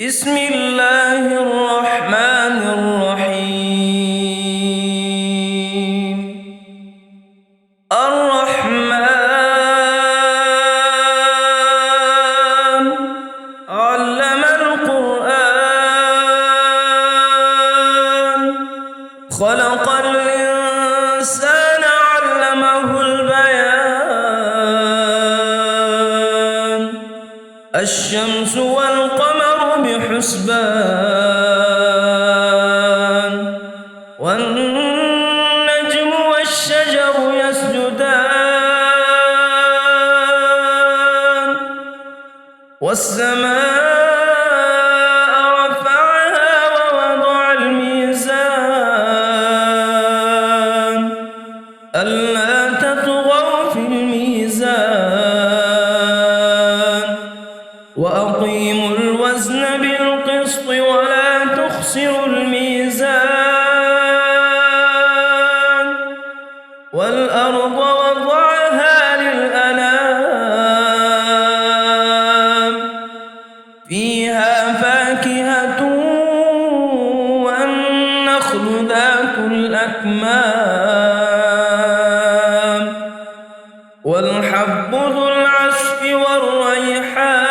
بسم الله الرحمن الرحيم. الرحمن علم القرآن، خلق الإنسان علمه البيان. الشمس والقمر بحسبان، والنجم والشجر يسجدان. والسماء رفعها ووضع الميزان، ألا تطغوا في الميزان، وأقيموا الوزن بالقسط ولا تخسروا الميزان. والأرض وضعها للأنام، فيها فاكهة والنخل ذات الأكمام، والحب ذو العصف والريحان.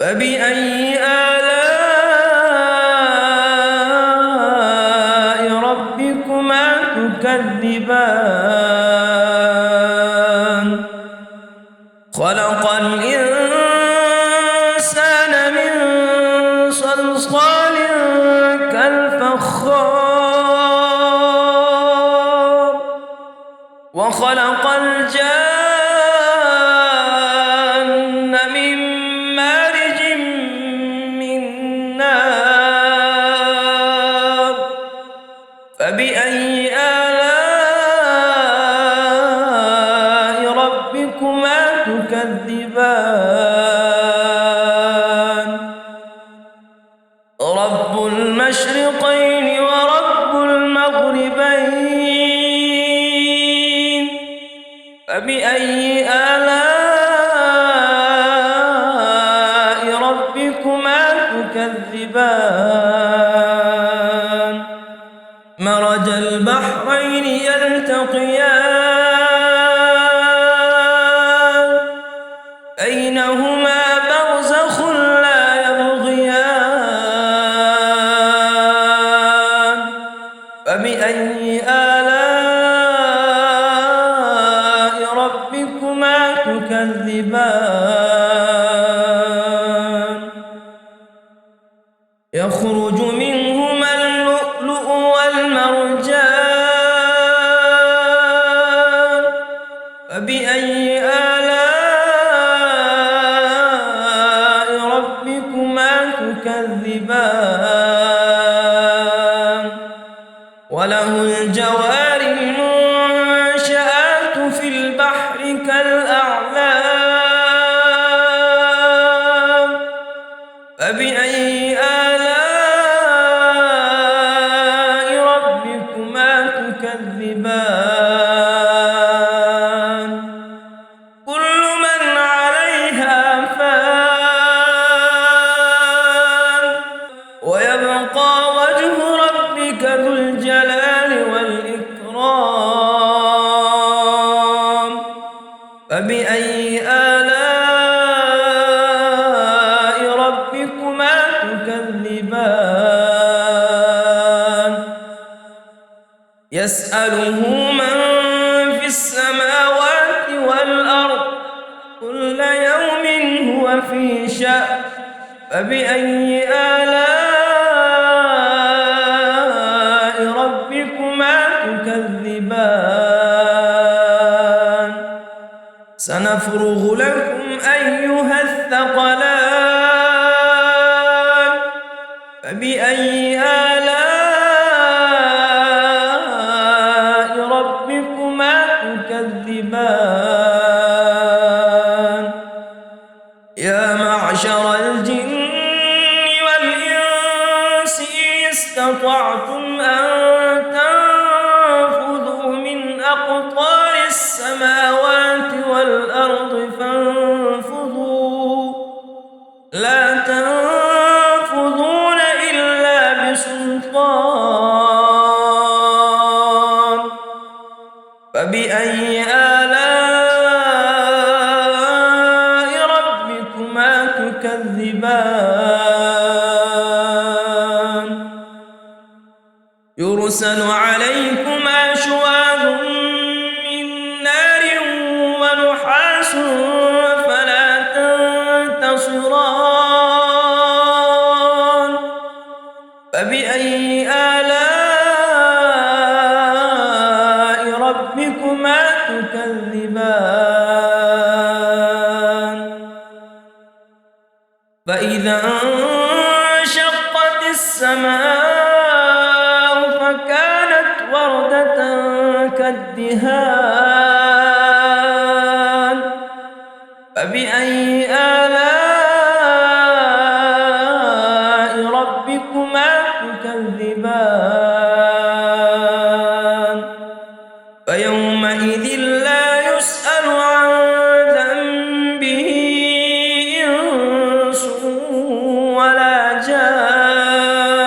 فبأي آلاء ربكما تكذبان؟ خلق الإنسان من صلصال كالفخار، وخلق الجان من مارج من نار. فبأي آلاء ربكما تكذبان؟ رب المشرقين ورب المغربين، فبأي آلاء ربكما تكذبان؟ مرج البحرين يلتقيان، بينهما برزخ لا يبغيان. فبأي آلاء ربكما تكذبان؟ يخرج منهما اللؤلؤ والمرجان، فبأي آلاء ربكما تكذبان؟ وله الجوار المنشآت في البحر كالأعلام، فبأي آلاء ربكما تكذبان؟ كل من عليها فان، ويبقى وجه ربك ذو الجلال والإكرام. فبأي آلاء ربكما تكذبان؟ يسأله من في السماوات والأرض، كل يوم هو في شأن. فبأي آلاء ربكما تكذبان؟ سنفرغ لكم أيها الثقلان. فبأي آلاء ربكما تكذبان؟ يا معشر الجن والإنس إن استطعتم أن تنفذوا من أقطار السماوات والأرض فانفذوا لا تنفذون إلا بسلطان فبأي آلاء ربكما تكذبان يرسل عليكما شواظ من نار ونحاس فلا تنتصران فبأي آلاء ربكما تكذبان فإذا انشقت السماء فكانت وردة كالدهان فبأي آلاء ربكما تكذبان فيومئذ لا يسأل عن ذنبه إنس ولا جان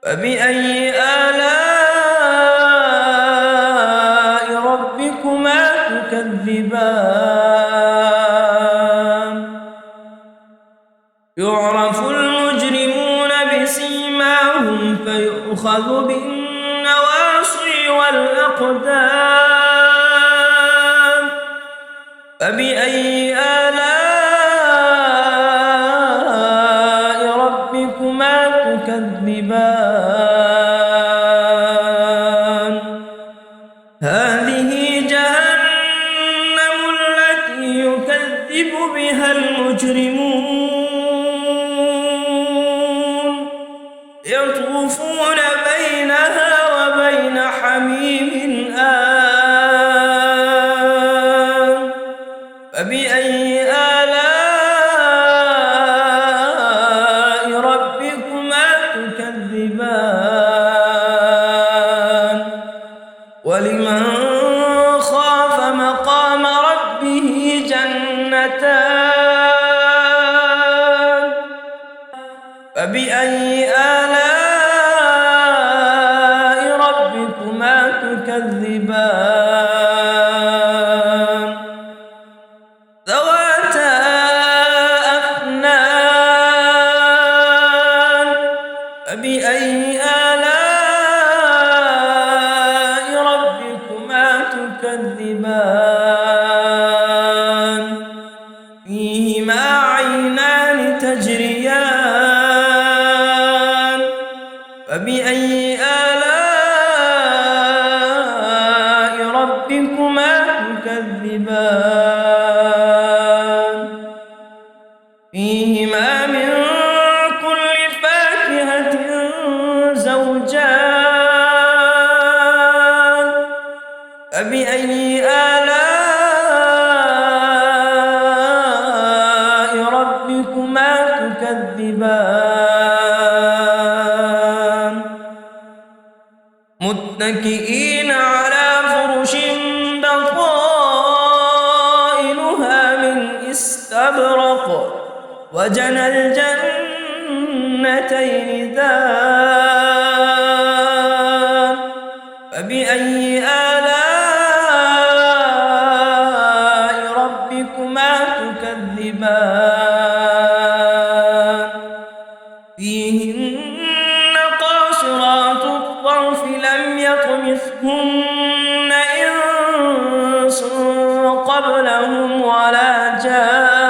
فبأي آلاء ربكما تكذبان يعرف المجرمون بسيماهم فيؤخذ بالنواصي والأقدام فبأي آلاء ربكما تكذبان هذه جهنم التي يكذب بها المجرمون يطوفون بينها وبين حميم آن فبأي آلاء ربكما تكذبان ولمن خاف مقام ربه جنتان فبأي آلاء ربكما تكذبان ذواتا أفنان فبأي آلاء ربكما تكذبان فيهما عينان تجريان فبأي آلاء ربكما تكذبان فيهما من كل فاكهة زوجان فبأي آلاء ربكما تكذبان متكئين على فرش بطائنها من استبرق وجنى الجنتين دان فبأي آلاء ربكما تكذبان فيهن قاصرات الطرف لم يطمثهن إنس قبلهم ولا جان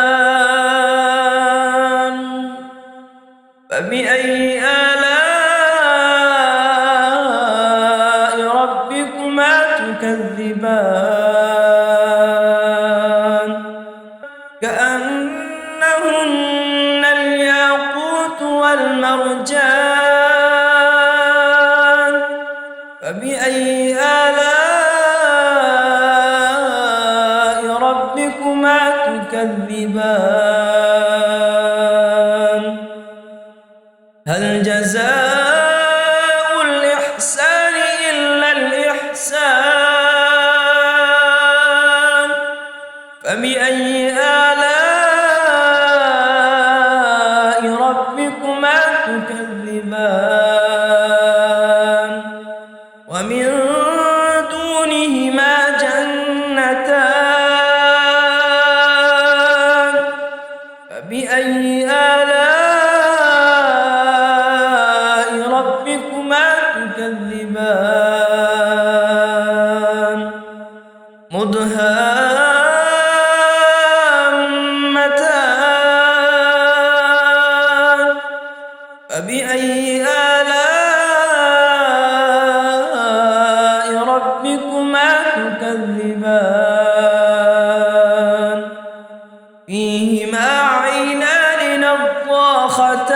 فبأي آلاء ربكما تكذبان كأنهن الياقوت والمرجان فبأي آلاء ربكما تكذبان هل جزاء الإحسان إلا الإحسان فبأي آلاء نعمتان فبأي آلاء ربكما تكذبان مدهامتان فبأي آلاء ربكما تكذبان فيهما عينان نضاختان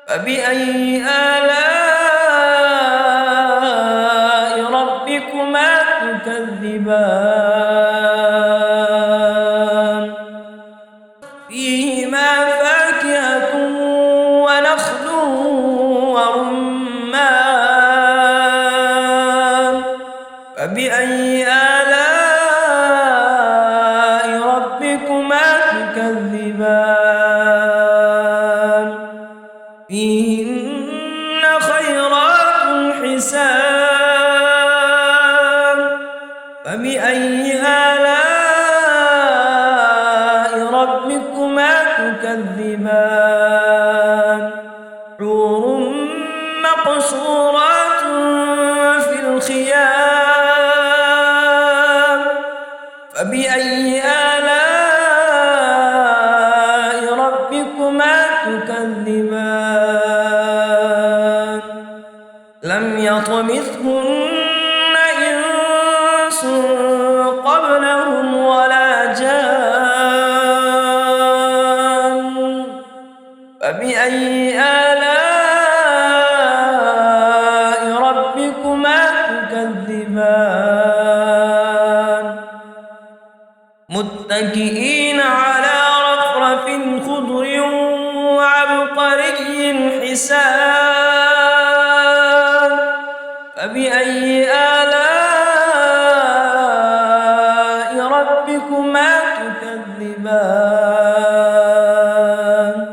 فبأي آلاء ربكما تكذبان فيهما فاكهة ونخل ورمان فبأي آلاء ربكما تكذبان فيهن خيرات حسان فبأي آلاء ربكما تكذبان حور مقصورات في الخيام فبأي آلاء ربكما تكذبان لم يطمثهن إنس قبلهم ولا جان فبأي آلاء ربكما تكذبان متكئين على رفرف خضر وعبقري حسان فبأي آلاء ربكما تكذبان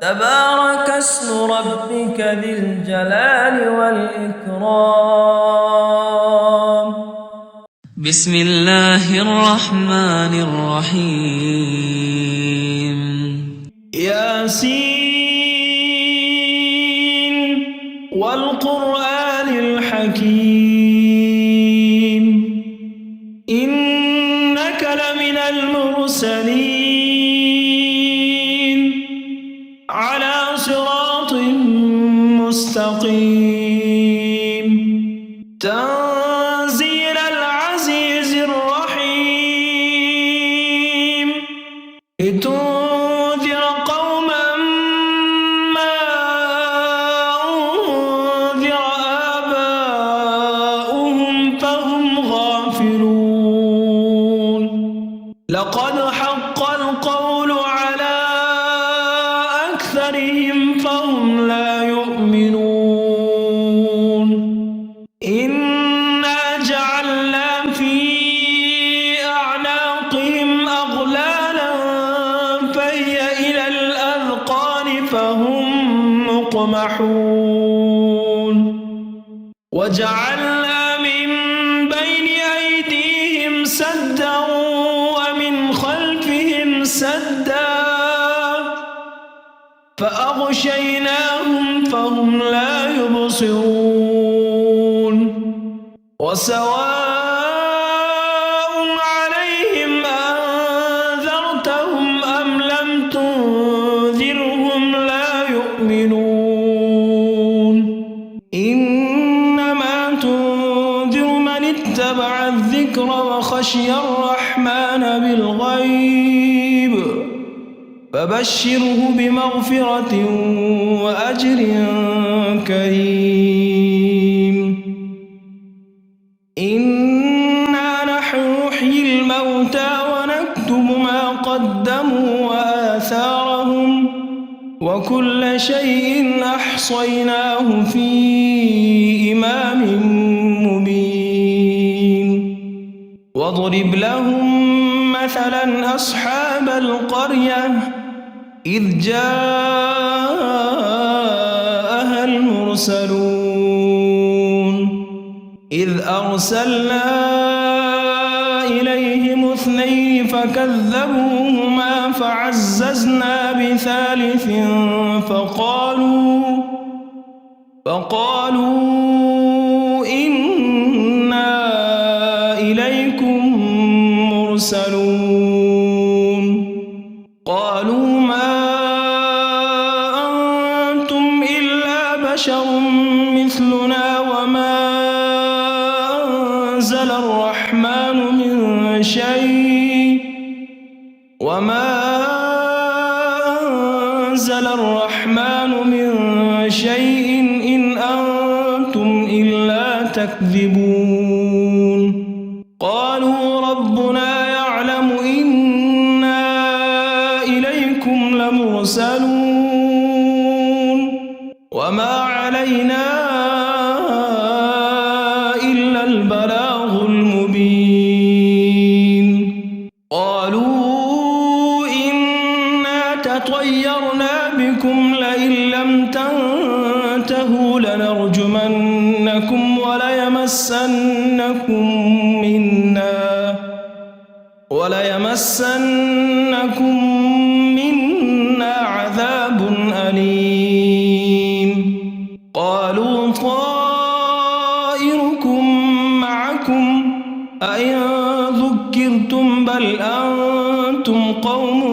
تبارك اسم ربك ذي الجلال والإكرام بسم الله الرحمن الرحيم ياسين والقرآن الحكيم إنك لمن المرسلين على صراط مستقيم تنزيل العزيز الرحيم لتنذر قوما ما أنذر آباؤهم فهم غافلون لقد حق القول على أكثرهم فهم لا يؤمنون إنا جعلنا في أعناقهم أغلالا فهي إلى الأذقان فهم مقمحون وجعلنا من بين أيديهم سدا ومن خلفهم سدا فأغشيناهم فهم لا يبصرون وسواء عليهم أنذرتهم أم لم تنذرهم لا يؤمنون إنما تنذر من اتبع الذكر وخشي الرحمن بالغيب فبشره بمغفرة وأجر كريم إنا نحن نحيي الموتى ونكتب ما قدموا وآثارهم وكل شيء أحصيناه في إمام مبين واضرب لهم مثلا أصحاب القرية إذ جاءها المرسلون إذ أرسلنا إليهم 2 فكذبوهما فعززنا ب3 فقالوا إنا إليكم مرسلون قالوا ما أنتم إلا بشر مثلنا وما أنزل الرحمن من شيء إن أنتم إلا تكذبون قالوا ربنا يعلم إنا إليكم لمرسلون وما علينا إلا البلاغ المبين قالوا إنا تطيرنا بكم لئن لم تنتهوا لنرجمنكم وليمسنكم منا عذاب أليم قالوا طائركم معكم أئن ذكرتم بل أنتم قوم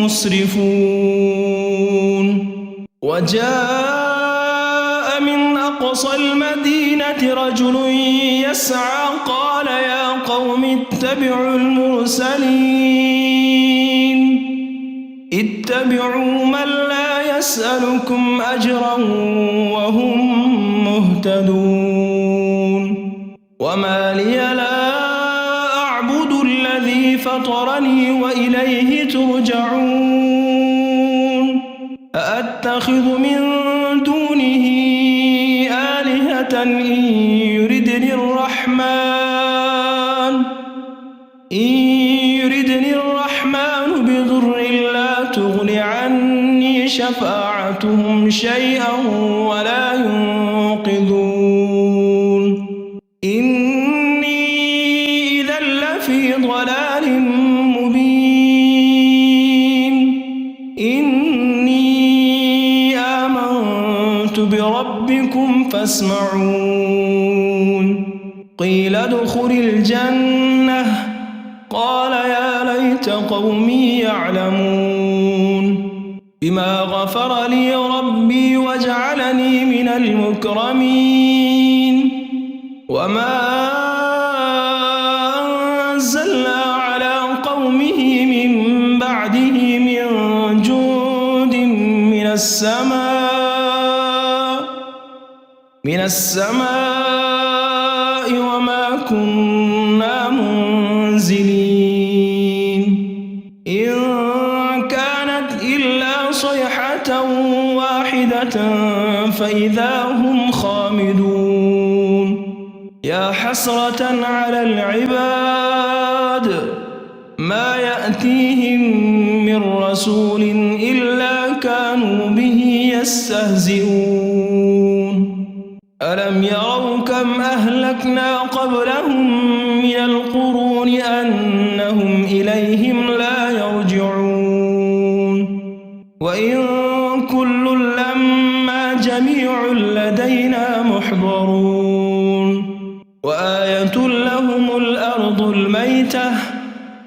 مسرفون وجاء من أقصى المدينة رجل يسعى قال يا قوم اتبعوا المرسلين اتبعوا من لا يسألكم أجرا وهم مهتدون وما لي لا أعبد الذي فطرني وإليه ترجعون أأتخذ من دونه آلهة إن يردني الرحمن بضر لا تغن عني شفاعتهم شيئا ولا ينقذون إني إذا لفي ضلال مبين إني آمنت بربكم فاسمعون قيل ادخل الجنة قال يا ليت قومي يعلمون بما غفر لي ربي وجعلني من المكرمين وما أنزلنا على قومه من بعده من جند من السماء وما كنا منزلين إن كانت إلا صيحة واحدة فإذا هم خامدون يا حسرة على العباد ما يأتيهم من رسول إلا كانوا به يستهزئون ألم يروا كم أهلكنا قبلهم من القرون أنهم إليهم لا يرجعون وإن كل لما جميع لدينا محضرون وآية لهم الأرض الميتة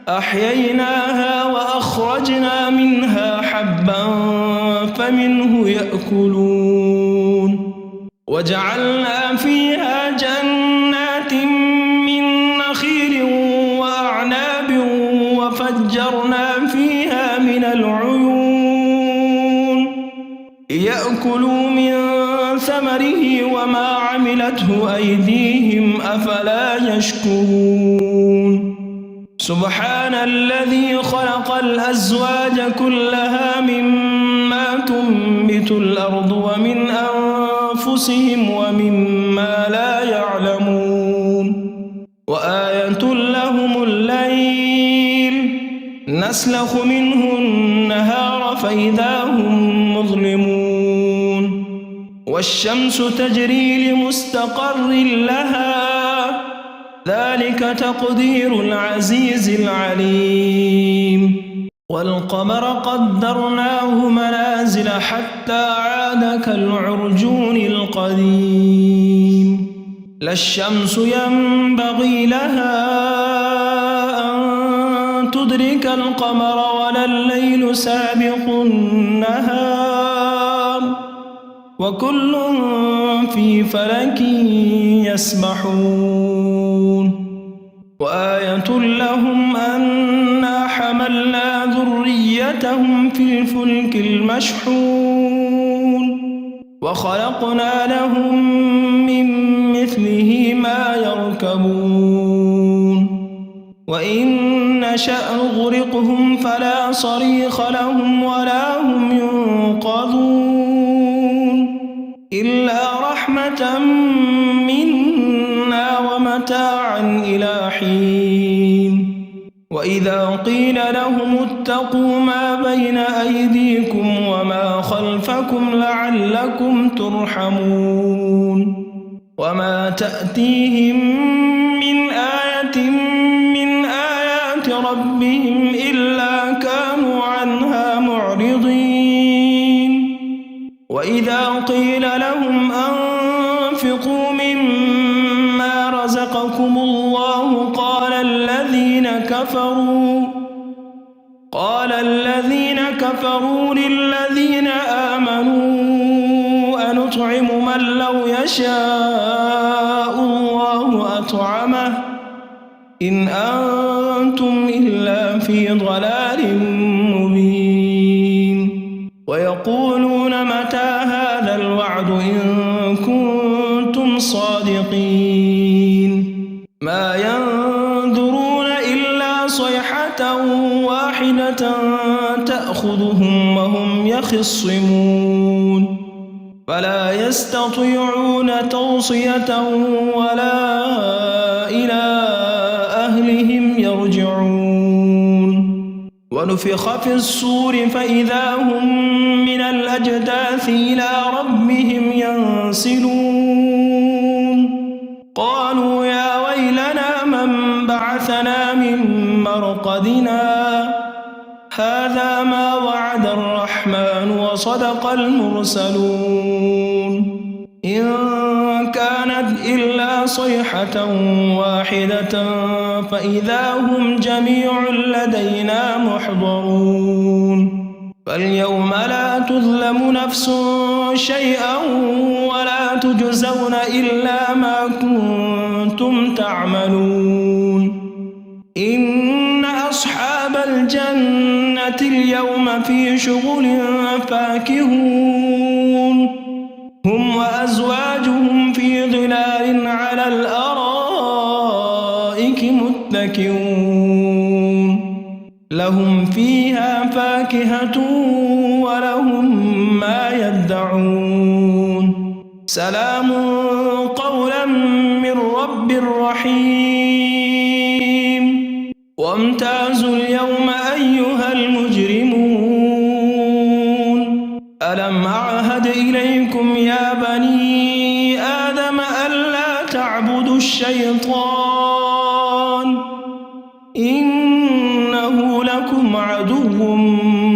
أحييناها وأخرجنا منها حبا فمنه يأكلون وجعلنا فيها جنات من نخيل وأعناب وفجرنا فيها من العيون ليأكلوا من ثمره وما عملته أيديهم أفلا يشكرون سبحان الذي خلق الأزواج كلها مما تنبت الأرض ومن أنفسهم ومما لا يعلمون وآية لهم الليل نسلخ منه النهار فإذا هم مظلمون والشمس تجري لمستقر لها ذلك تقدير العزيز العليم والقمر قدرناه منازل حتى عاد كالعرجون القديم لا الشمس ينبغي لها أن تدرك القمر ولا الليل سابق النهار وكل في فلك يسبحون وآية لهم أنا حملنا ذريتهم في الفلك المشحون وخلقنا لهم من مثله ما يركبون وإن نشأ نغرقهم فلا صريخ لهم ولا هم ينقذون إلا رحمة منا ومتاعا إلى حين وإذا قيل لهم اتقوا ما بين أيديكم وما خلفكم لعلكم ترحمون وما تأتيهم من آية من آيات ربهم إلا كانوا عنها معرضين وإذا قيل لهم أنفقوا مما رزقكم الله قال الذين كفروا للذين آمنوا أنطعم من لو يشاء الله أطعمه إن أنتم إلا في ضلال مبين ويقولون متى هذا الوعد إن كنتم صادقين ما ينظرون إلا صيحة واحدة تأخذهم وهم يخصمون فلا يستطيعون توصية ولا إلى أهلهم يرجعون ونفخ في الصور فإذا هم من الأجداث إلى ربهم ينسلون قالوا يا ويلنا من بعثنا من مرقدنا هذا ما وعد الرحمن وصدق المرسلون إن كانت إلا صيحة واحدة فإذا هم جميع لدينا محضرون فاليوم لا تظلم نفس شيئا ولا تجزون إلا ما كنتم تعملون إن أصحاب الجنة اليوم في شغل فاكهون هم وأزواجهم في ظلال على الأرائك متكئون لهم فيها فاكهة ولهم ما يدعون سلام قولا من رب رحيم وامتازوا اليوم أيها المجرمون ألم أعهد إليكم يا بني آدم ألا تعبدوا الشيطان إنه لكم عدو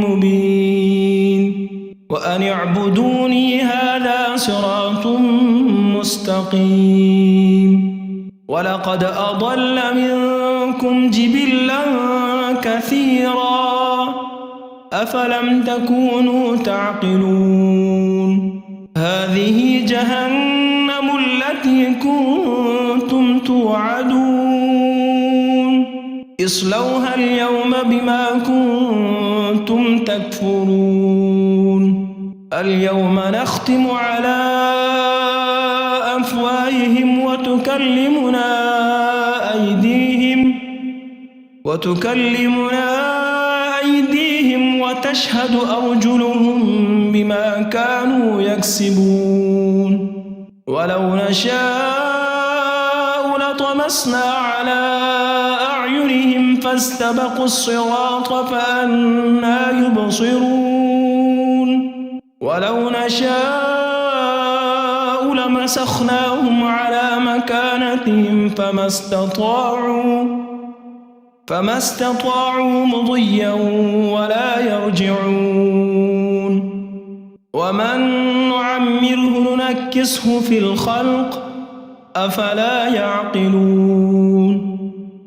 مبين وأن اعبدوني هذا صراط مستقيم ولقد أضل منكم جبلا كثيرا أفلم تكونوا تعقلون هذه جهنم التي كنتم توعدون اصلوها اليوم بما كنتم تكفرون اليوم نختم على أفواههم وتكلمنا أيديهم وتشهد أرجلهم بما كانوا يكسبون ولو نشاء لطمسنا على أعينهم فاستبقوا الصراط فأنى يبصرون ولو نشاء لمسنا فمسخناهم على مكانتهم فما استطاعوا مضيا ولا يرجعون ومن نعمره ننكسه في الخلق أفلا يعقلون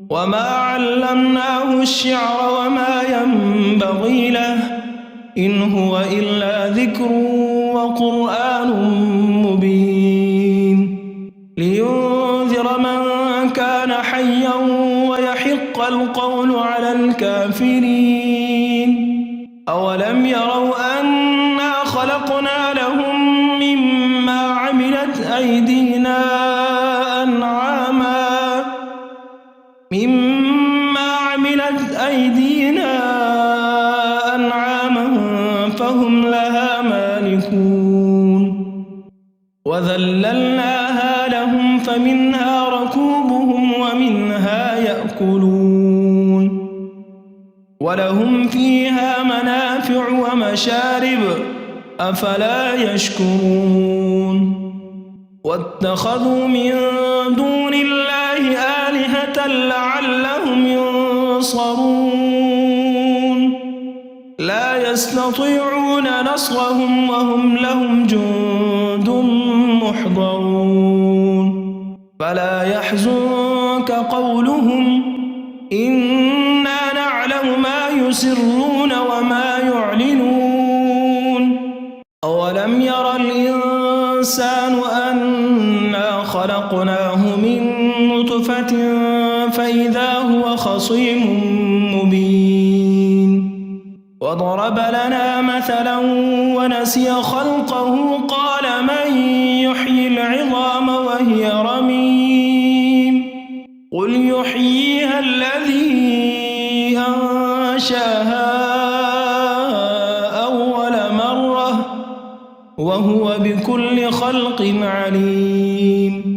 وما علمناه الشعر وما ينبغي له إن هو إلا ذكر وقرآن مبين لينذر من كان حيا ويحق القول على الكافرين أولم يروا أنا خلقنا لهم مما عملت أيدينا أنعاما فهم لها مالكون وذللناها لهم فمنها ركوبهم ومنها يأكلون ولهم فيها منافع ومشارب أفلا يشكرون واتخذوا من دون الله آلهة لعلهم ينصرون لا يستطيعون نصرهم وهم لهم جند محضرون فلا يحزنك قولهم إنا نعلم ما يسرون وما يعلنون أولم ير الإنسان أنا خلقناه من نطفة فإذا هو خصيم مبين وضرب لنا مثلا ونسي خلقه قال من يحيي العظام وهي رميم قل يحييها الذي أنشاها أول مرة وهو بكل خلق عليم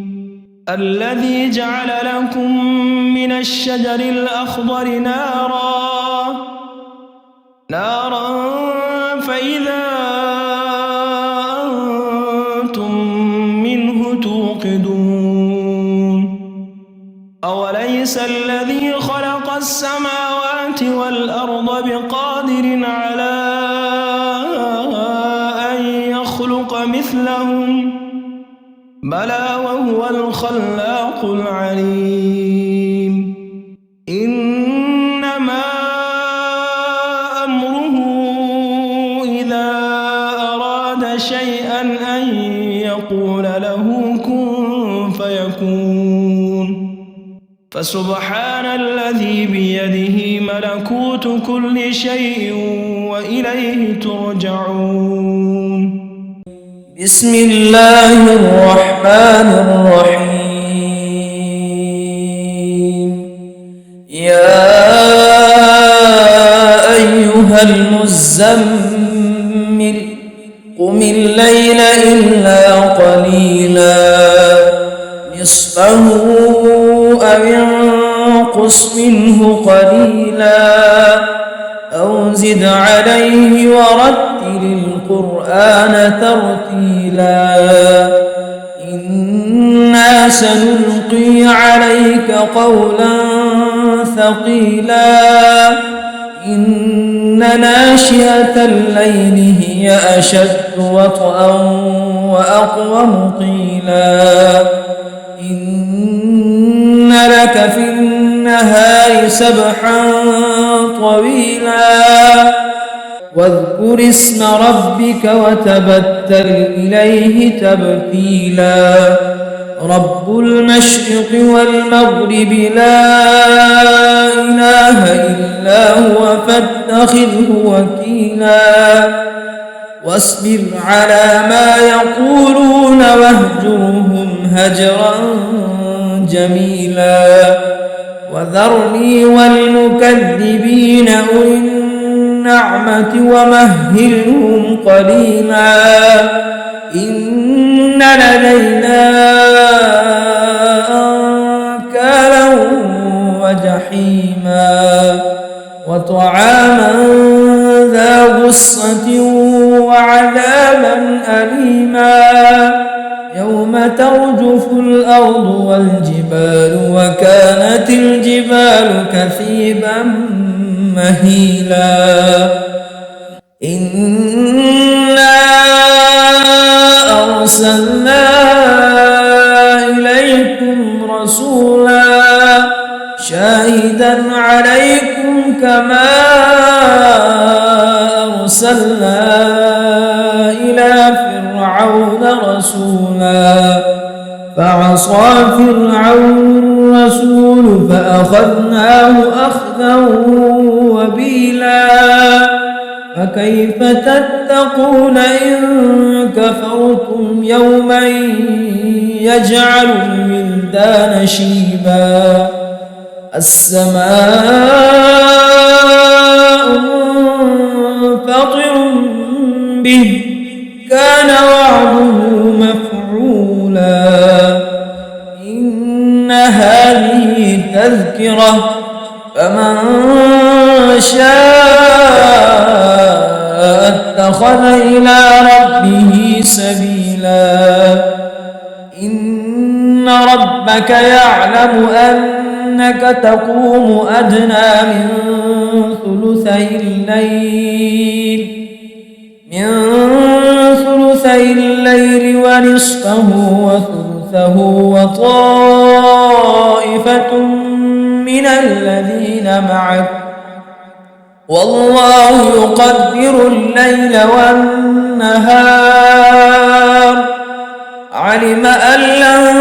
الذي جعل لكم من الشجر الأخضر نارا فإذا أنتم منه توقدون أوليس الذي خلق السماوات والأرض بقادر على أن يخلق مثلهم بلى وهو الخلاق العليم إنما أمره إذا أراد شيئا أن يقول له كن فيكون فسبحان الذي بيده ملكوت كل شيء وإليه ترجعون بسم الله الرحمن الرحيم يا أيها المزمل قم الليل إلا قليلا نصفه أو انقص منه قليلا أو زد عليه ورتل القرآن ترتيلا إنا سنلقي عليك قولا ثقيلا إن ناشئة الليل هي أشد وطئا وأقوم قيلا إن لك في النهار سبحا طويلا واذكر اسم ربك وتبتل إليه تبتيلا رب المشرق والمغرب لا إله إلا هو فاتخذه وكيلا واصبر على ما يقولون واهجرهم هجرا جميلا وذرني والمكذبين أولي النعمة ومهلهم قليلا إن لدينا أنكالا وجحيما وطعاما ذا غصة وعذابا أليما يوم ترجف الأرض والجبال وكانت الجبال كثيبا مهيلا إنا أرسلنا إليكم رسولا شاهدا عليكم كما أرسلنا إلى فرعون رسولا فعصى فرعون الرسول فأخذناه أخذا وبيلا فكيف تتقون إن كفرتم يوما يجعل الولدان شيبا السماء منفطر به كان وعده مفعولا إن هذه تذكرة فمن شاء اتخذ إلى ربه سبيلا إن ربك يعلم أنك تقوم أدنى من ثلثي الليل ونصفه وثلثه وطائفة من الذين معك والله يقدر الليل والنهار علم أن لن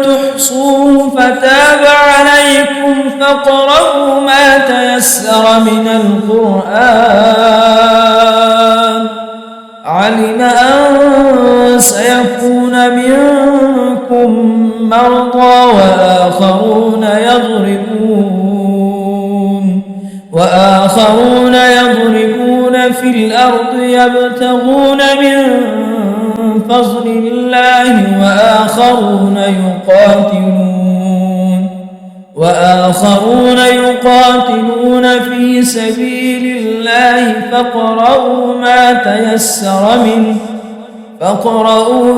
تحصوه فتاب عليكم فاقرؤوا ما تيسر من القرآن علم أن سيكون منكم مرضى وآخرون يضربون في الأرض يبتغون من فضل الله وآخرون يقاتلون في سبيل الله فاقرؤوا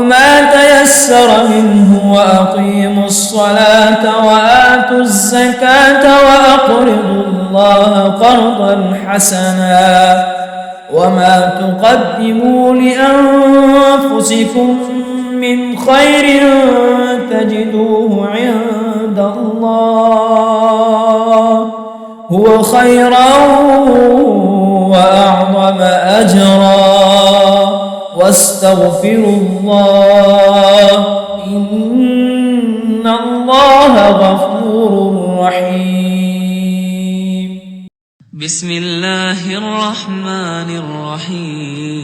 ما تيسر منه وأقيموا الصلاة وآتوا الزكاة وأقرضوا الله قرضا حسنا وما تقدموا لأنفسكم من خير تجدوه عند الله هو خيرا وأعظم أجرا واستغفروا الله إن الله غفور رحيم بسم الله الرحمن الرحيم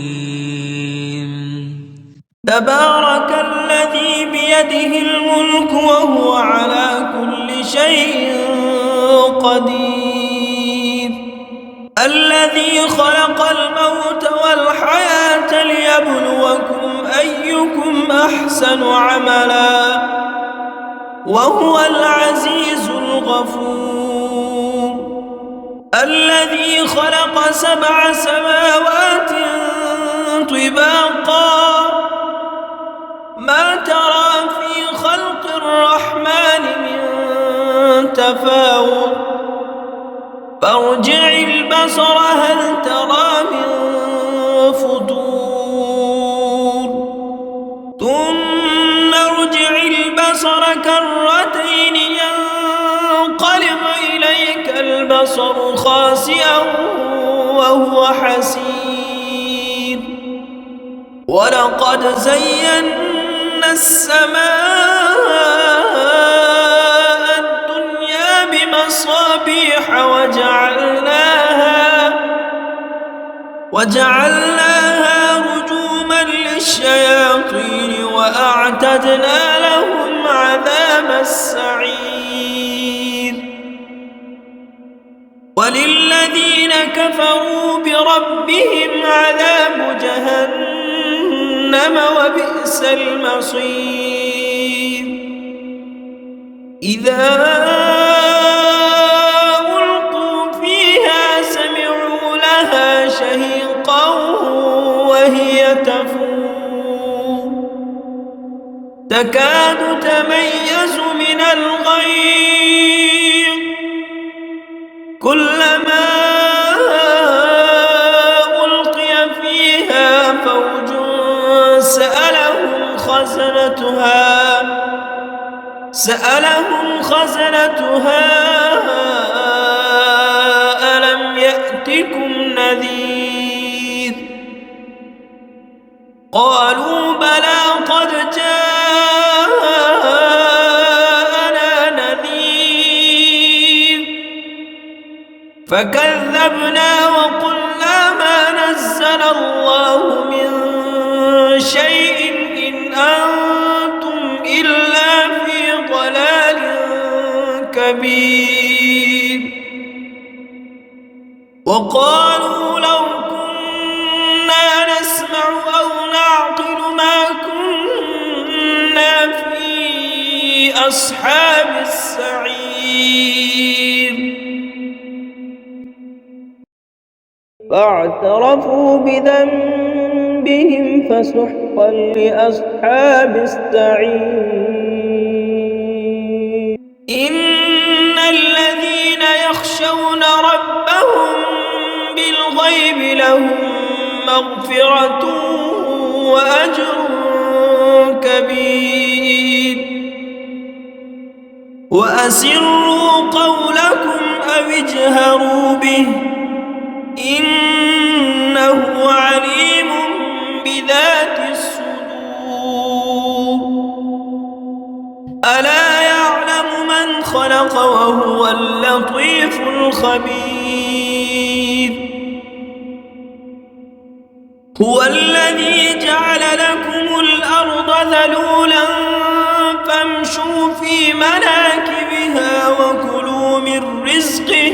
تبارك الذي بيده الملك وهو على كل شيء قدير الذي خلق الموت والحياة ليبلوكم أيكم أحسن عملا وهو العزيز الغفور الذي خلق 7 سماوات طباقا ما ترى في خلق الرحمن من تفاوت فارجع البصر هل ترى من فطور ثم ارجع البصر كرتين ينقلب إليك البصر خاسئا وهو حسير ولقد زينا السماء الدنيا بمصابيح وجعلناها رجوما للشياطين وأعتدنا لهم عذاب السعير وللذين كفروا بربهم عذاب جهنم وبئس المصير إذا ألقوا فيها سمعوا لها شهيقا وهي تفور تكاد تميز من الغيظ كلما ألقي فيها فوج سألهم خزنتها ألم يأتكم نذير قالوا بلى قد جاءنا نذير فكذبنا وقلنا ما نزل الله من شيء إن أنتم إلا في ضلال كبير وقالوا لو كنا نسمع أو نعقل ما كنا في أصحاب السعير فاعترفوا بذنبهم فسحقا لأصحاب السعير إن الذين يخشون ربهم بالغيب لهم مغفرة وأجر كبير وأسروا قولكم أو اجهروا به إنه عليم بذات الصدور ألا يعلم من خلق وهو اللطيف الخبير هو الذي جعل لكم الأرض ذلولا فامشوا في مناكبها وكلوا من رزقه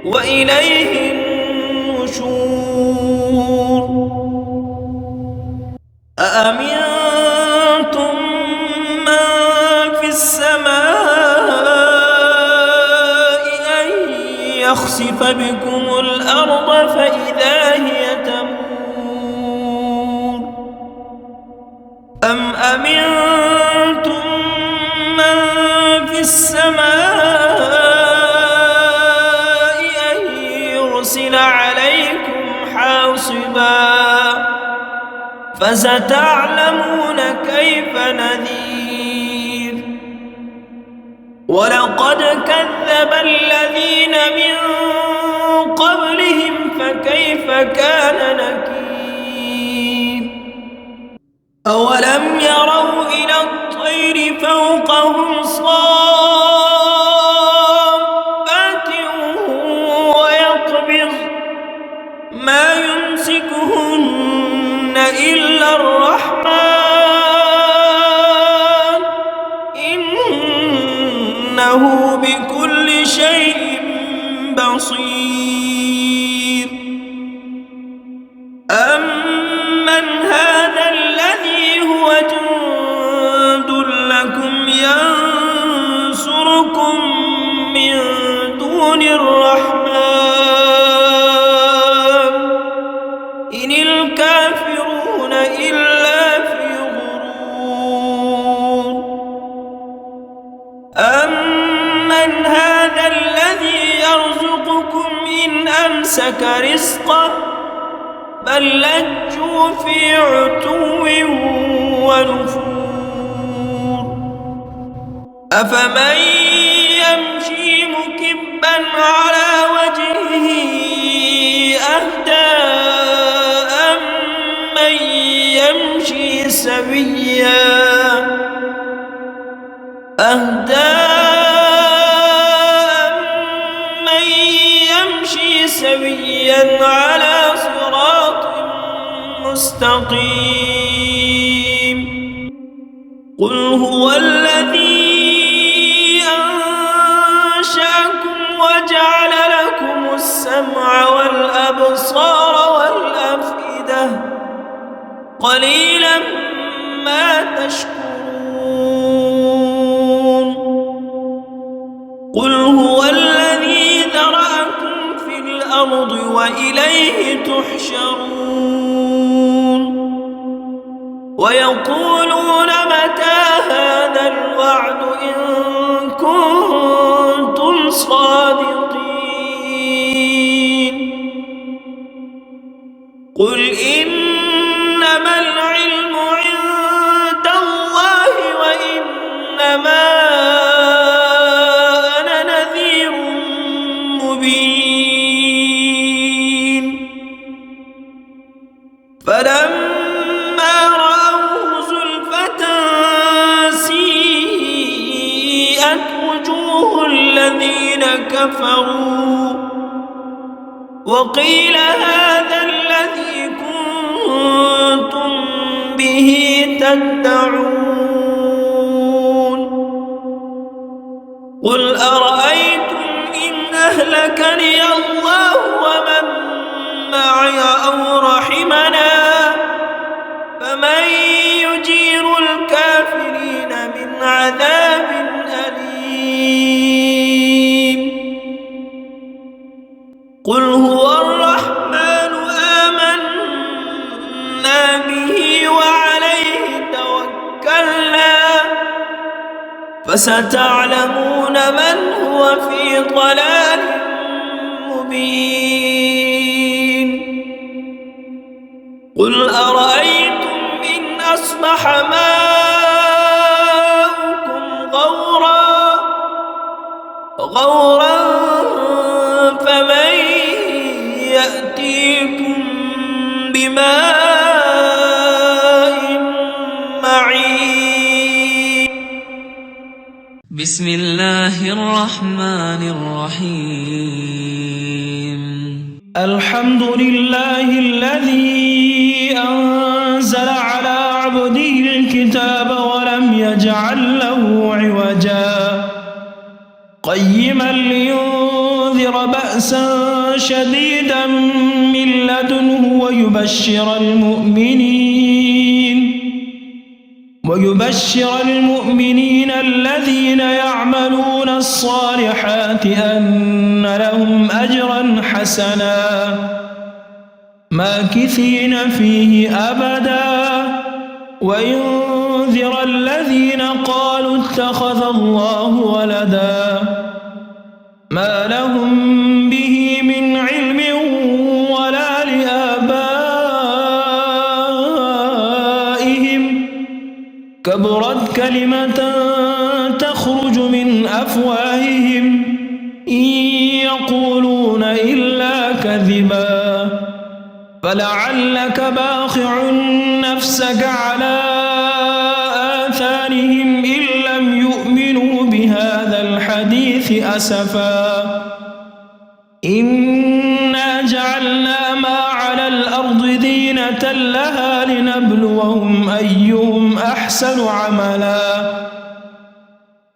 وإليه النشور أأمنتم من في السماء أن يخسف بكم الأرض فإذا هي تمور أم أمنتم من في السماء أن يرسل عليكم حاصبا فستعلمون كيف نذير ولقد كذب الذين من قبلهم فكيف كان نكير أولم يروا إلى الطير فوقهم صافات ويقبض ما يمسكهن إلا الرحمن إنه بكل شيء بصير أمن هذا الذي هو جند لكم ينصركم من دون الرحمن إن الكافرون إلا في غرور أمن هذا الذي يرزقكم إن أمسك رزقه بل لجوا في عتو ونفور أفمن يمشي مكبا على وجهه أهدى أمن يمشي سويا على صراط مستقيم قل هو الذي أنشأكم وجعل لكم السمع والأبصار والأفئدة قليلا ما تشكرون قل هو الذي ذرأكم في الأرض وإليه تحشرون ويقولون متى هذا الوعد إن كنتم صادقين قل إنما العلم عند الله وإنما أنا نذير مبين فلما رأوه زلفة سيئت وجوه الذين كفروا وقيل هذا الذي كنتم به تدعون قل أرأيتم إن أهلكني الله ومن معي أو رحمنا فمن يجير الكافرين من عذاب أليم قل هو الرحمن آمنا به وعليه توكلنا فستعلمون من هو في ضلال مبين قل أرأيتم إن أصبح ماؤكم غورا فمن يأتيكم بماء معين بسم الله الرحمن الرحيم الحمد لله الذي أنزل على عبده الكتاب ولم يجعل له عوجا قيما لينذر بأسا شديدا من لدنه ويبشر المؤمنين الذين يعملون الصالحات أن لهم أجرا حسنا ماكثين فيه أبدا وينذر الذين قالوا اتخذ الله ولدا ما لهم به من علم ولا لآبائهم كبرت كلمة تخرج من أفواههم إن يقولون إلا كذبا فلعلك باخع نفسك على آثارهم إن لم يؤمنوا بهذا الحديث أسفا إنا جعلنا ما على الأرض زينة لها لنبلوهم أيهم أحسن عملا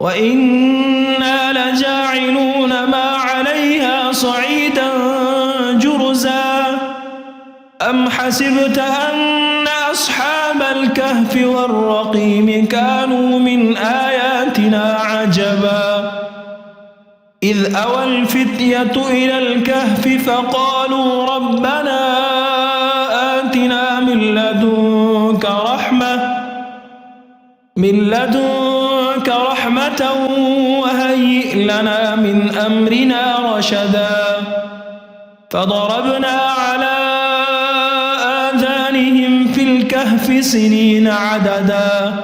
وإنا لجاعلون ما عليها صعيدا جرزا أم حسبت أن أصحاب الكهف والرقيم كانوا من آياتنا عجبا إذ أوى الفتية إلى الكهف فقالوا ربنا آتنا من لدنك رحمة وهيئ لنا من أمرنا رشدا فضربنا على آذانهم في الكهف سنين عددا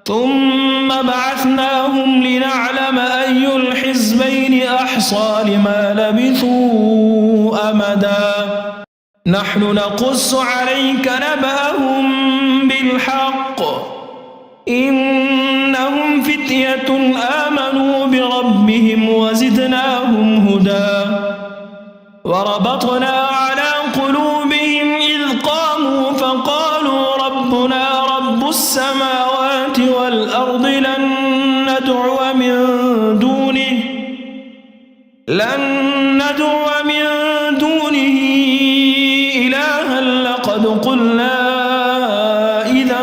ثم بعثناهم لنعلم أي الحزبين أحصى لما لبثوا أمدا نحن نقص عليك نبأهم بالحق إنهم فتية آمنوا بربهم وزدناهم هدى وربطنا على قلوبهم إذ قاموا فقالوا ربنا رب السماوات والأرض لن ندعو من دونه إلها لقد قلنا إذا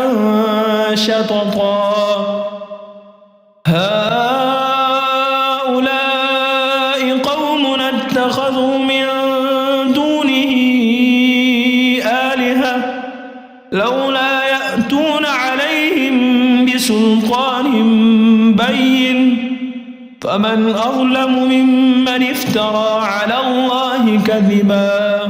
شططا هؤلاء قوم اتخذوا من دونه آلهة لولا يأتون فمن أظلم ممن افترى على الله كذبا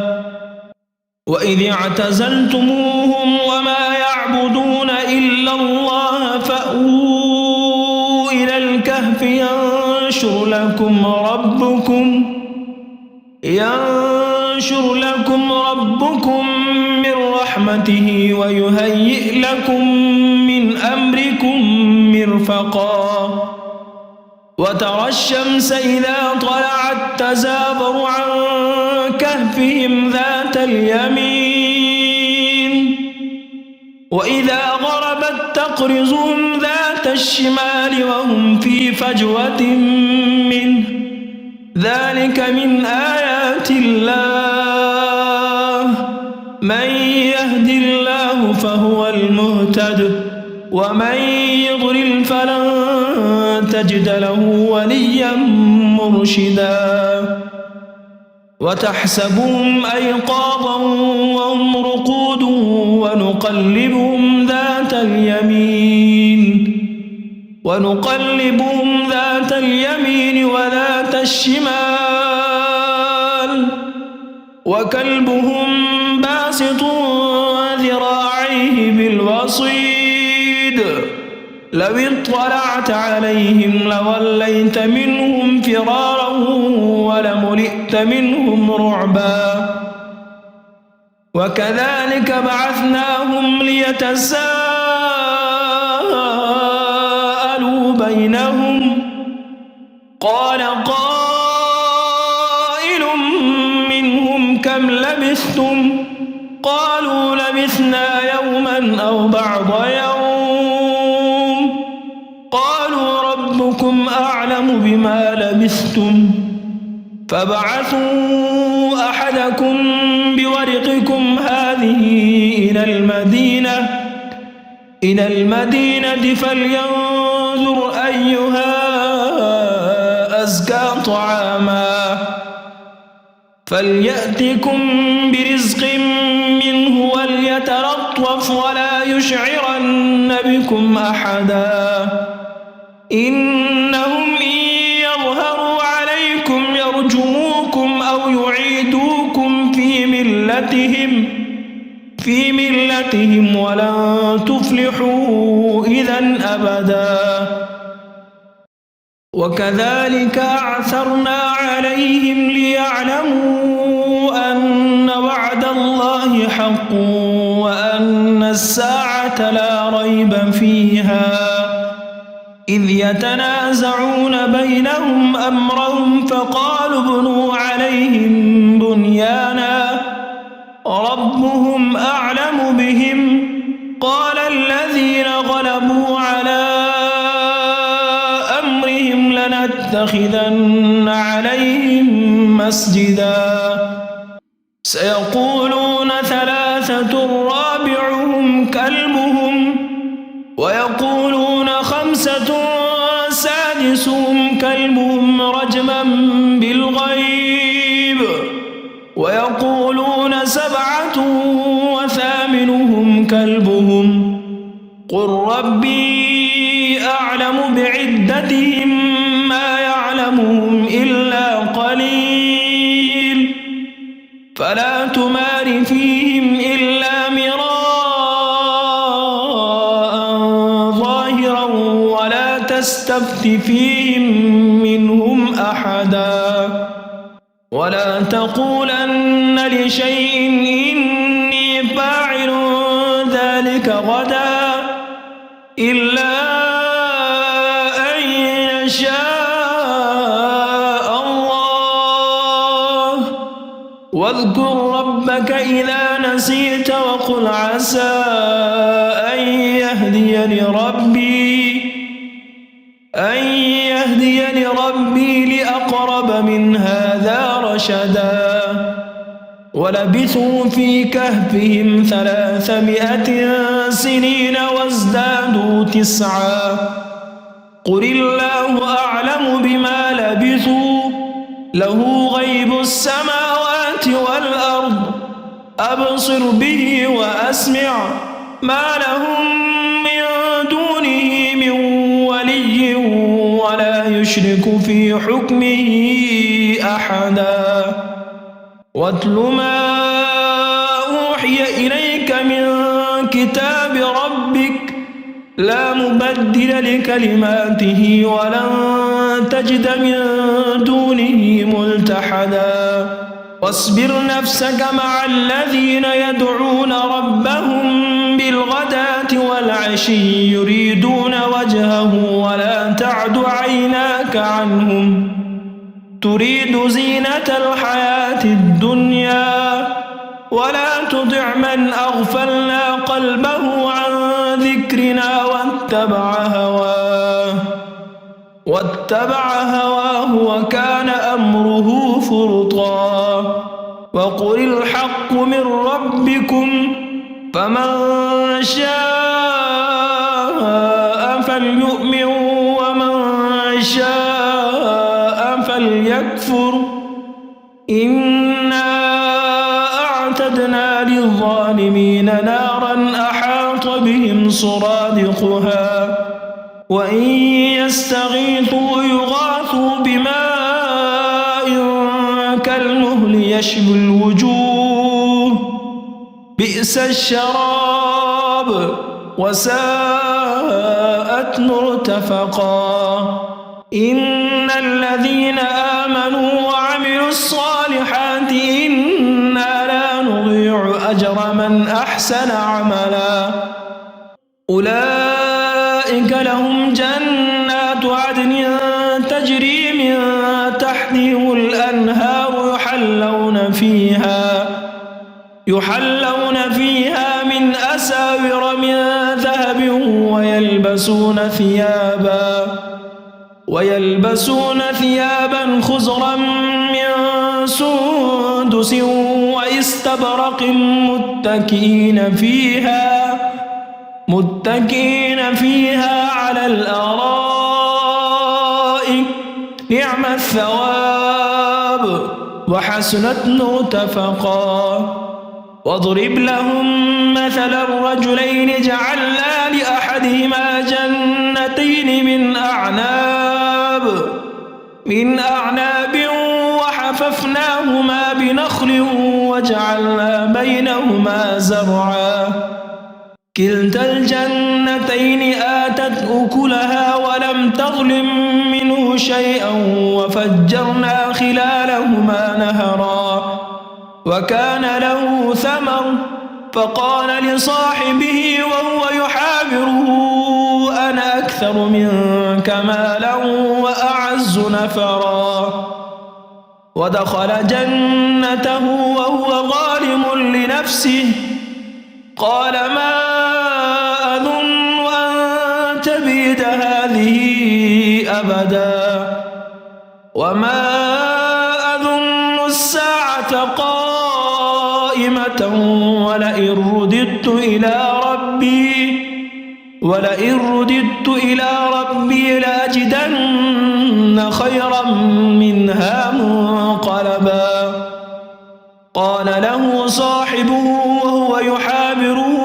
وإذ اعتزلتموهم وما يعبدون إلا الله فأووا إلى الكهف ينشر لكم ربكم من رحمته ويهيئ لكم من أمركم مرفقا وترى الشمس إذا طلعت تزاور عن كهفهم ذات اليمين وإذا غربت تقرضهم ذات الشمال وهم في فجوة منه ذلك من آيات الله من يهد الله فهو المهتد ومن يضلل فلن تجد له وليا مرشدا وتحسبهم أيقاظا وهم رقود ونقلبهم ذات اليمين وذات الشمال وكلبهم باسط ذراعيه بالوصيد لو اطلعت عليهم لوليت منهم فرارا ولملئت منهم رعبا وكذلك بعثناهم ليتساءلوا بينهم قال قائل منهم كم لبثتم قالوا لبثنا يوما أو بعض يوم قالوا ربكم أعلم بما لبثتم فبعثوا أحدكم بورقكم هذه إلى المدينة فلينظر أيها أزكى طعاما فليأتكم برزق منه وليتلطف ولا يشعرن بكم أحدا إنهم إن يظهروا عليكم يرجموكم أو يعيدوكم في ملتهم ولن تفلحوا إذا أبدا وكذلك أعثرنا عليهم ليعلموا أن وعد الله حق وأن الساعة لا ريب فيها إذ يتنازعون بينهم أمرهم فقالوا ابنوا عليهم بنيانا ربهم أعلم بهم قال الذين غلبوا على أمرهم لنتخذن عليهم مسجدا سيقولون ثلاثة رابعهم كلبهم ويقولون خمسة سادسهم كلبهم رجما بالغيب ويقولون سبعة وثامنهم كلبهم قل ربي أعلم بعدتهم ما يعلمهم إلا قليل فلا تمار فيهم إلا مراء ظاهرا ولا تستفت فيهم منهم أحدا ولا تقولن لشيء إني فاعل ذلك غدا إلا أن يشاء الله واذكر ربك إذا نسيت وقل عسى أن يهديني ربي لأقرب من هذا رشدا ولبثوا في كهفهم 300 سنين وازدادوا 9 قل الله أعلم بما لبثوا له غيب السماوات والأرض أبصر به وأسمع ما لهم من دونه من ولي ولا يشرك في حكمه أحدا واتل ما أوحي إليك من كتاب ربك لا مبدل لكلماته ولن تجد من دونه ملتحدا واصبر نفسك مع الذين يدعون ربهم بالغداة والعشي يريدون وجهه ولا تعد عيناك عنهم تريد زينة الحياة الدنيا ولا تطع من أغفلنا قلبه عن ذكرنا واتبع هواه وكان أمره فرطا وقل الحق من ربكم فمن شاء فليؤمن ومن شاء فليكفر إنا أعتدنا للظالمين نارا أحاط بهم سرادقها وإن يستغيثوا يغاثوا بماء كالمهل يشوي الوجوه بئس الشراب وساءت مرتفقا إن الذين آمنوا وعملوا الصالحات إنا لا نضيع أجر من أحسن عملا أولئك لهم جنات عدن تجري من تحتهم الأنهار يحلون فيها من أساور من ذهب ويلبسون ثيابا خضرا من سندس واستبرق متكئين فيها على الأرائك نعم الثواب وحسنت مرتفقا واضرب لهم مثلا الرجلين جعلنا لأحدهما جنتين من أعناب وحففناهما بنخل وجعلنا بينهما زرعا كلتا الجنتين آتت أكلها ولم تظلم منه شيئا وفجرنا خلالهما نهرا وكان له ثمر فقال لصاحبه وهو يحاوره أنا أكثر منك مالا وأعز نفرا ودخل جنته وهو ظالم لنفسه قال ما أظن أن تبيد هذه أبدا وما أظن الساعة قائمة ولئن رددت إلى ربي لأجدن خيرا منها منقلبا قال له صاحبه وهو يحاوره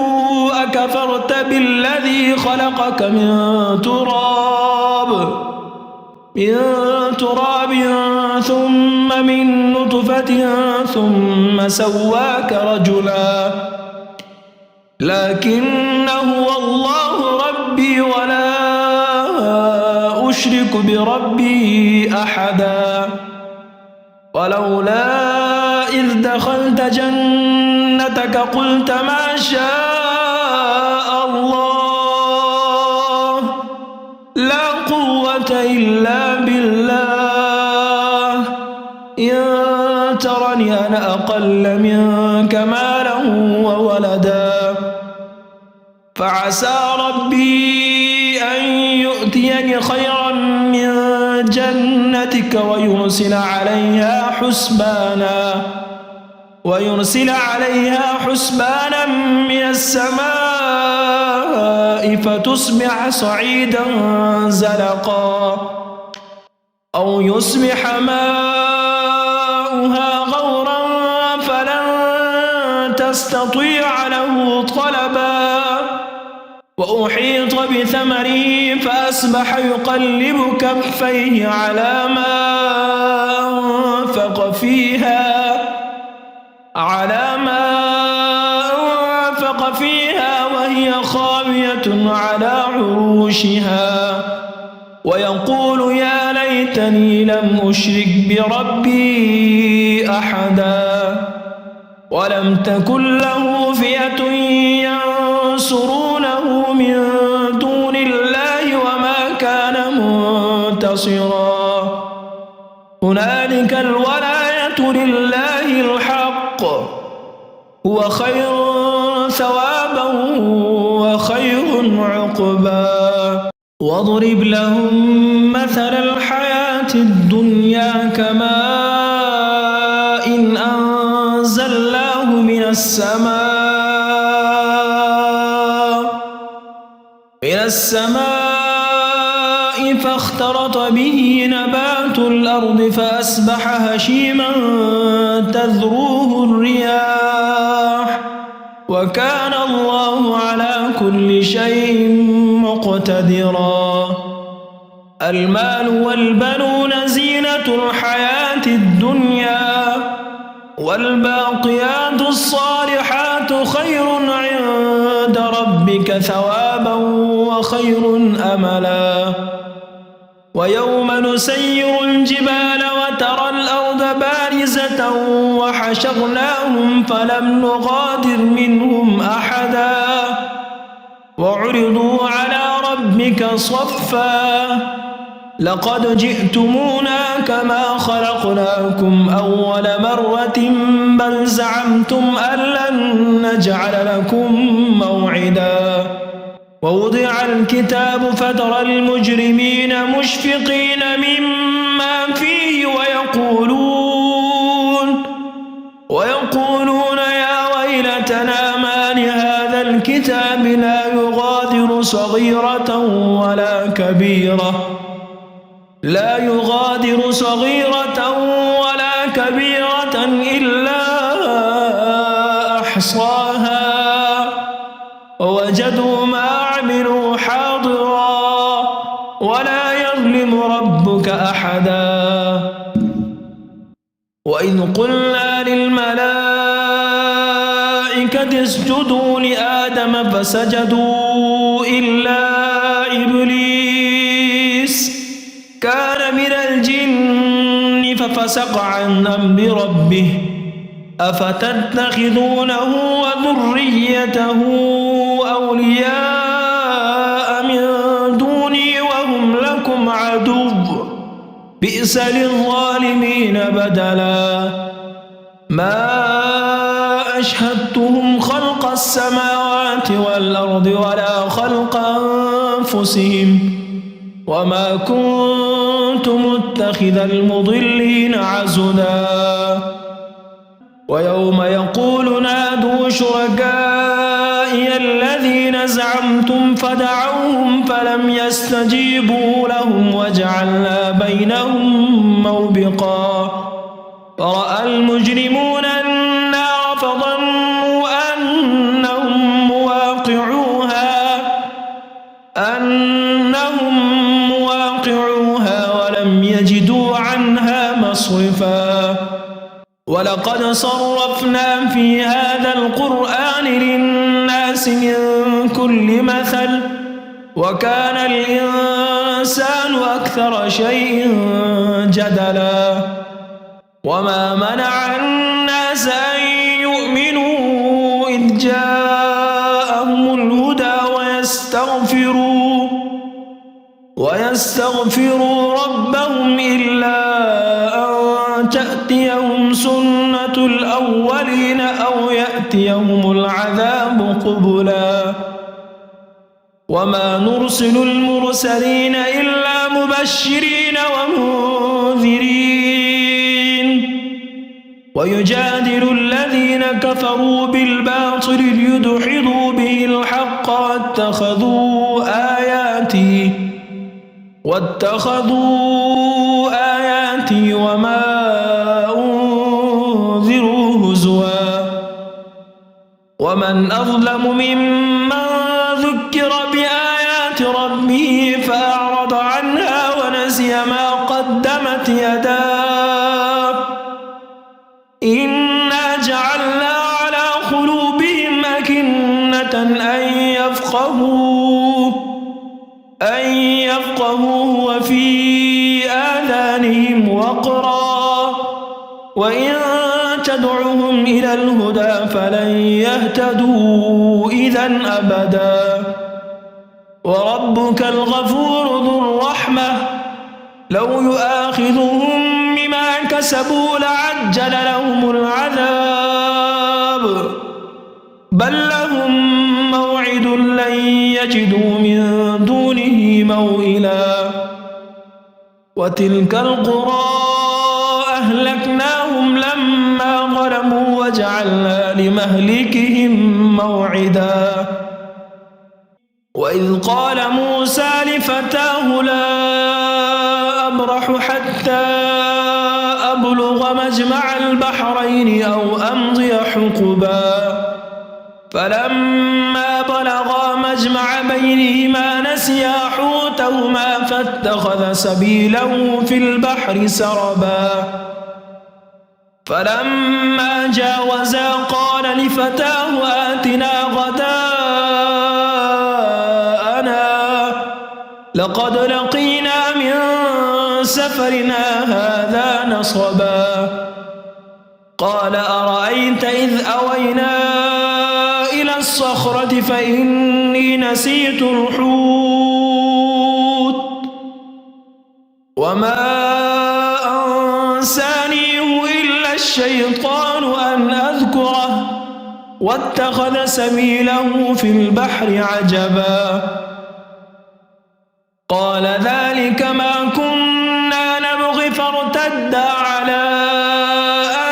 أكفرت بالذي خلقك من تراب ثم من نطفة ثم سواك رجلا لكن هو الله ربي ولا أشرك بربي أحدا ولولا إذ دخلت جنتك قلت ما شاء الله لا قوة إلا بالله إن ترني أنا أقل منك مالا وولدا فعسى ربي أن يؤتيني خيرا من جنتك ويرسل عليها حسبانا من السماء فتصبح صعيدا زلقا أو يصبح ماؤها غورا فلن تستطيع له طلبا وأحيط بثمره فأصبح يقلب كفيه على ما أنفق فيها وهي خاوية على عروشها ويقول يا ليتني لم أشرك بربي أحدا ولم تكن له فئة ينصرونه من دون الله وما كان منتصرا هنالك الولاية لله الحق هو خير ثوابا وخير عقبا واضرب لهم مثل الحياة الدنيا كماء إن أنزلناه من السماء فاختلط به نبات الأرض فأصبح هشيما تذروه الرياح وكان الله على كل شيء مقتدرا المال والبنون زينة الحياة الدنيا والباقيات الصالحات خير عند ربك ثوابا وخير أملا ويوم نسير الجبال وترى الأرض بارزة وحشرناهم فلم نغادر منهم أحدا وعرضوا على ربك صفا لقد جئتمونا كما خلقناكم أول مرة بل زعمتم أن لن نجعل لكم موعدا ووضع الكتاب فترى المجرمين مشفقين مما فيه ويقولون يا ويلتنا ما لهذا الكتاب لا يغادر صغيرة ولا كبيرة إلا أحصاها ووجدوا ما عملوا حاضرا ولا يظلم ربك أحدا وإذ قلنا للملائكة اسجدوا لآدم فسجدوا إلا إبليس كان من الجن ففسق عن أمر ربه أفتتخذونه وذريته أولياء من دوني وهم لكم عدو بئس للظالمين بدلا ما أشهدتهم خلق السماوات والأرض ولا خلق أنفسهم وما كنت متخذ المضلين عضدا ويوم يقول نادوا شركائي الذين زعمتم فدعوهم فلم يستجيبوا لهم وجعلنا بينهم موبقا فرأى المجرمون النار فظنوا أنهم مواقعوها ولم يجدوا عنها مصرفا ولقد صرفنا في هذا القرآن للناس من كل مثل وكان الإنسان أكثر شيء جدلا وما منع الناس أن يؤمنوا إذ جاءهم الهدى ويستغفروا ربهم إلا أن تأتيهم سنة الأولين أو يأتيهم العذاب قبلا وما نرسل المرسلين إلا مبشرين ومنذرين ويجادل الذين كفروا بالباطل ليدحضوا به الحق واتخذوا آياتي وما أنذروا هزوا ومن أظلم ممن ذكر فأعرض عنها ونسي ما قدمت يداه إنا جعلنا على قلوبهم أكنة أن يفقهوه وفي آذانهم وقرا وإن تدعوهم إلى الهدى فلن يهتدوا إذا أبدا وربك الغفور ذو الرحمة لو يؤاخذهم بما كسبوا لعجل لهم العذاب بل لهم موعد لن يجدوا من دونه موئلا وتلك القرى أهلكناهم لما ظلموا وجعلنا لمهلكهم موعدا وإذ قال موسى لفتاه لا أبرح حتى أبلغ مجمع البحرين أو أمضي حقبا فلما بلغا مجمع بينهما نسيا حوتهما فاتخذ سبيله في البحر سربا فلما جاوزا قال لفتاه آتنا غداءنا لقد لقينا من سفرنا هذا نصبا قال أرأيت إذ أوينا إلى الصخرة فإني نسيت الحوت وما أنسانيه إلا الشيطان أن أذكره واتخذ سبيله في البحر عجبا قال ذلك ما كنا نبغي فارتدا على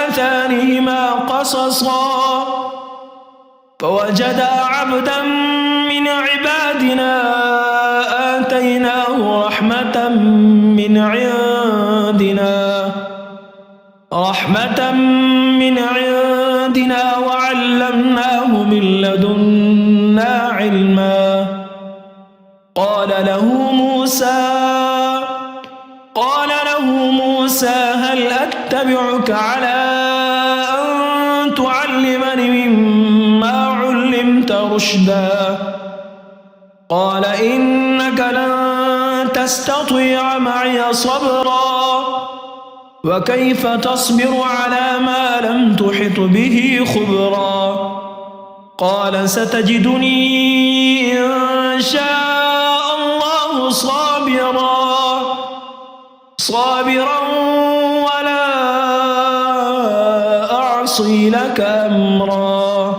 آثارهما قصصا فوجدا عبدا من عبادنا آتيناه رحمة من عندنا وعلمناه من لدنا علما قال له موسى هل أتبعك على أن تعلمني مما علمت رشدا قال إنك لن تستطيع معي صبرا وكيف تصبر على ما لم تحط به خبرا قال ستجدني إن شاء الله صابرا ولا أعصي لك أمرا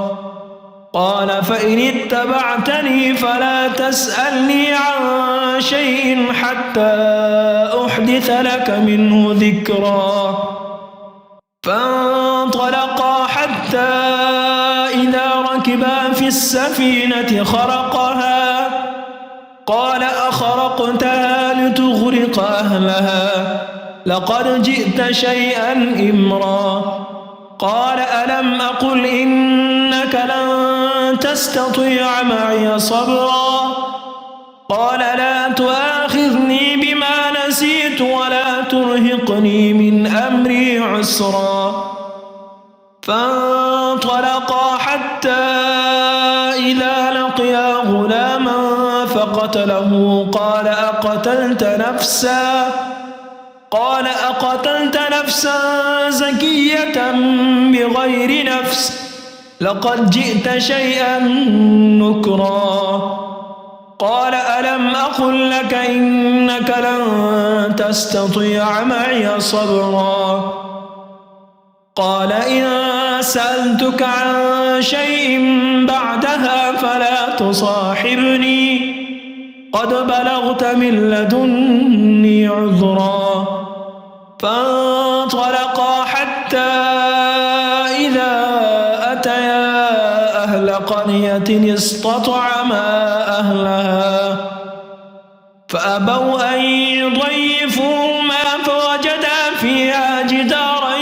قال فإن اتبعتني فلا تسألني عن شيء حتى أحدث لك منه ذكرا فانطلقا حتى إذا ركبا في السفينة خرقها قال أخرقتها لتغرق أهلها لقد جئت شيئا إمرا قال ألم أقل إنك لن تستطيع معي صبرا قال لا تؤاخذني بما نسيت ولا ترهقني من أمري عسرا فانطلقا حتى إذا لقيا غلاما فقتله قال أقتلت نفسا زكية بغير نفس لقد جئت شيئا نكرا قال ألم أقل لك إنك لن تستطيع معي صبرا قال إن سألتك عن شيء بعدها فلا تصاحبني قد بلغت من لدني عذرا فانطلقا حتى إذا أتيا أهل قرية استطعما أهلها فأبوا أن يضيفوهما فوجدا فيها جدارا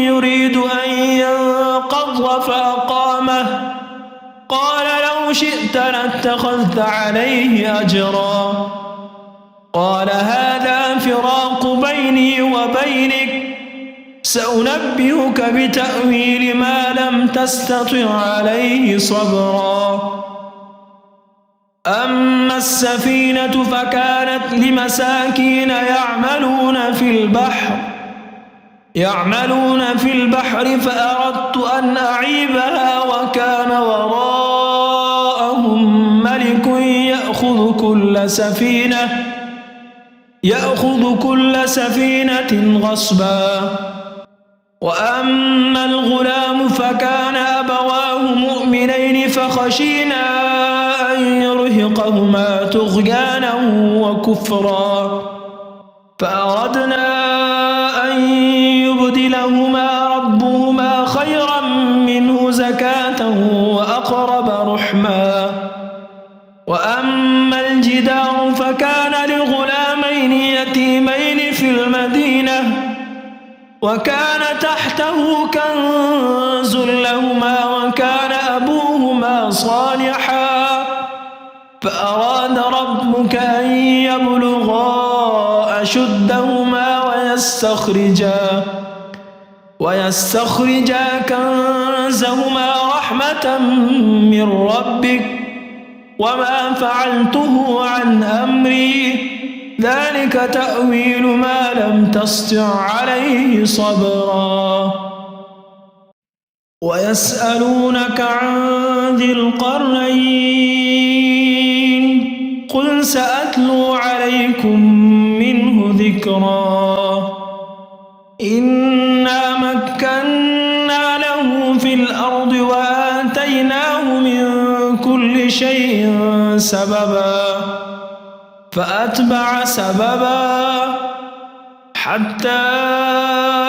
يريد أن ينقض فأقامه قال لو شئت لاتخذت عليه أجرا قال هذا فراق بيني وبينك سأنبئك بتأويل ما لم تستطع عليه صبرا أما السفينة فكانت لمساكين يعملون في البحر فأردت أن أعيبها وكان وراءهم ملك يأخذ كل سفينة غصبا وأما الغلام فكان أبواه مؤمنين فخشينا أن يرهقهما طغيانا وكفرا فأردنا أن يبدلهما ربهما خيرا منه زكاة وأقرب رحما وأما الجدار فكان لغلامين يتيمين في المدينة وكان تحته كنز لهما وكان أبوهما صالحا فأراد ربك أن يبلغا أشدهما ويستخرجا كنزهما رحمة من ربك وما فعلته عن أمري ذلك تأويل ما لم تسطع عليه صبرا ويسألونك عن ذي القرنين قل سأتلو عليكم منه ذكرا إنا مكنا له في الأرض وآتيناه من كل شيء سببا فأتبع سببا حتى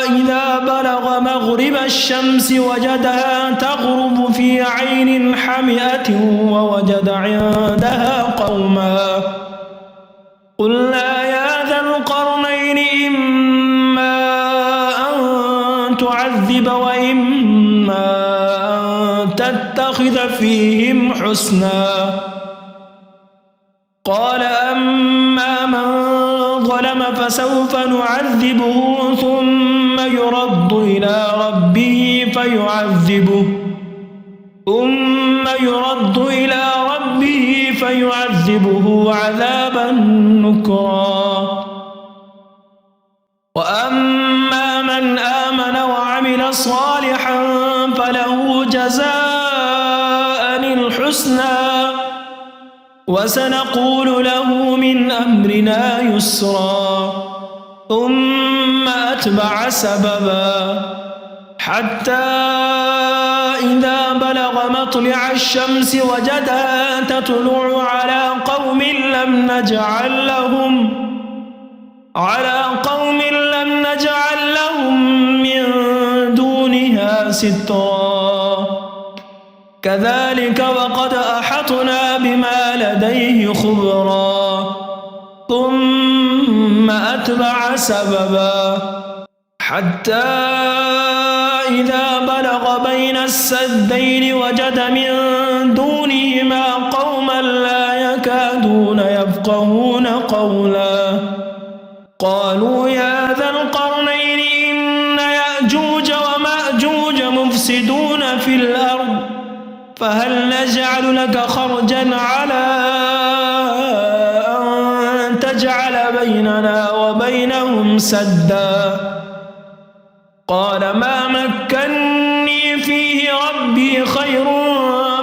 إذا بلغ مغرب الشمس وجدها تغرب في عين حمئة ووجد عندها قوما قلنا يا ذا القرنين إما أن تعذب وإما أن تتخذ فيهم حسنا قال أما من ظلم فسوف نعذبه ثم يرد إلى ربه فيعذبه عذابا نكرا وأما من آمن وعمل صالحا فله جزاء الحسنى وسنقول له من أمرنا يسرا ثم أتبع سببا حتى إذا بلغ مطلع الشمس وجدها تطلع على قوم لم نجعل لهم من دونها سترا كذلك وقد أحطنا بما لديه خبرا ثم أتبع سببا حتى إذا بلغ بين السدين وجد من دونهما قوما لا يكادون يفقهون قولا قالوا يا ذا القرنين إن يأجوج ومأجوج مفسدون في الأرض فهل نجعل لك خرجا على أن تجعل بيننا وبينهم سدا قال ما مكني فيه ربي خير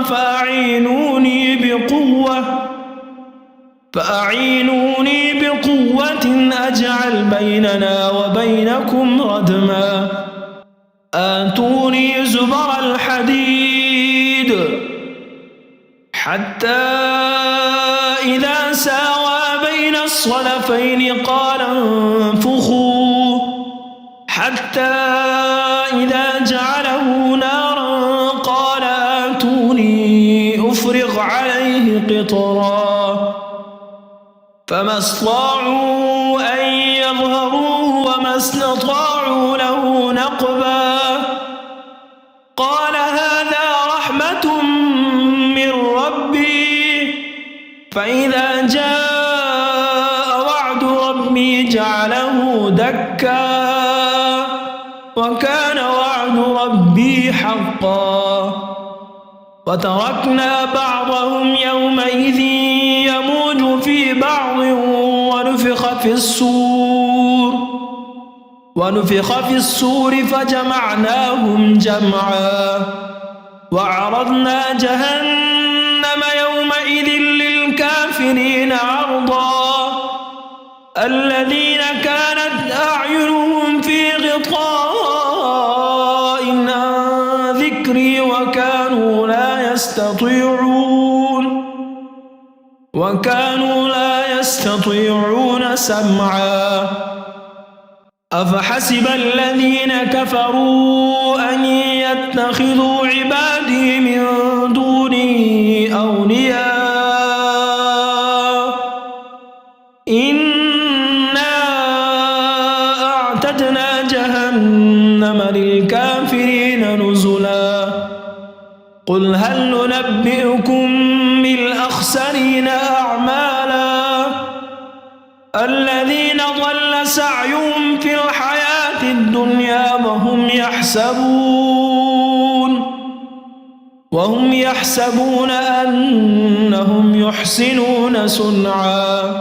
فأعينوني بقوة أجعل بيننا وبينكم ردما آتوني زبر الحديد حتى إذا ساوى بين الصدفين قال انفخوا حتى إذا جعله نارا قال آتوني أفرغ عليه قطرا فما استطاعوا أن يظهروه وما استطاعوا له نقبا قال هذا رحمة من ربي فإذا جاء وعد كانوا دكا وكان وعد ربي حقا وتركنا بعضهم يومئذ يموج في بعض ونفخ في الصور فجمعناهم جمعا وعرضنا جهنم يومئذ للكافرين عرضا الذين كانت أعينهم في غطاء عن ذكري وكانوا لا يستطيعون سمعا أفحسب الذين كفروا أن يتخذوا عبادي من دوني أولياء إنا أعتدنا جهنم للكافرين نزلا قل هل ننبئكم بالأخسرين أعمالا الذين ضل سعيهم في الحياة الدنيا وهم يحسبون أنهم يحسنون صنعا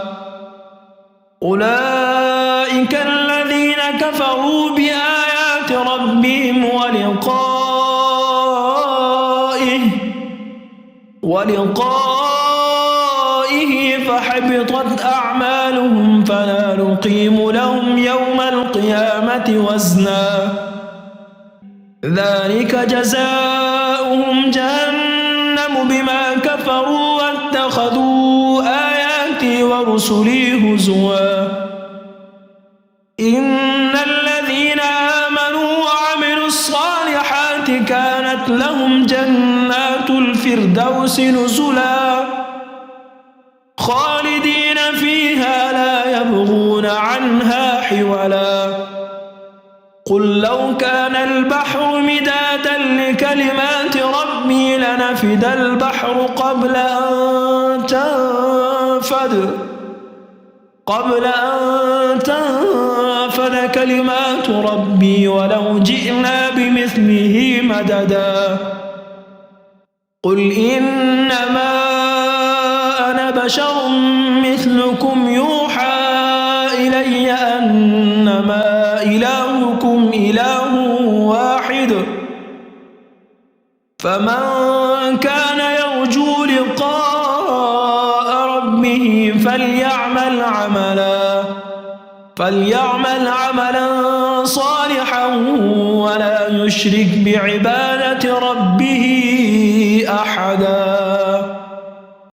أولئك الذين كفروا بآيات ربهم ولقائه فحبطت أعمالهم فلا نقيم لهم يوم القيامة وزنا ذلك جزاؤهم جهنم بما كفروا واتخذوا آياتي ورسلي هزوا إن الذين آمنوا وعملوا الصالحات كانت لهم جنات الفردوس نزلا خالدين فيها لا يبغون عنها حولا قل لو كان البحر مدادا لكلمات ربي لنفد البحر قبل أن تنفد كلمات ربي ولو جئنا بمثله مددا قل إنما أنا بشر مثلكم يوحى إلي أنما إلهكم إله واحد فمن كان يرجو لقاء ربه فليعمل عملا صالحا ولا يشرك بعبادة ربه أحدا.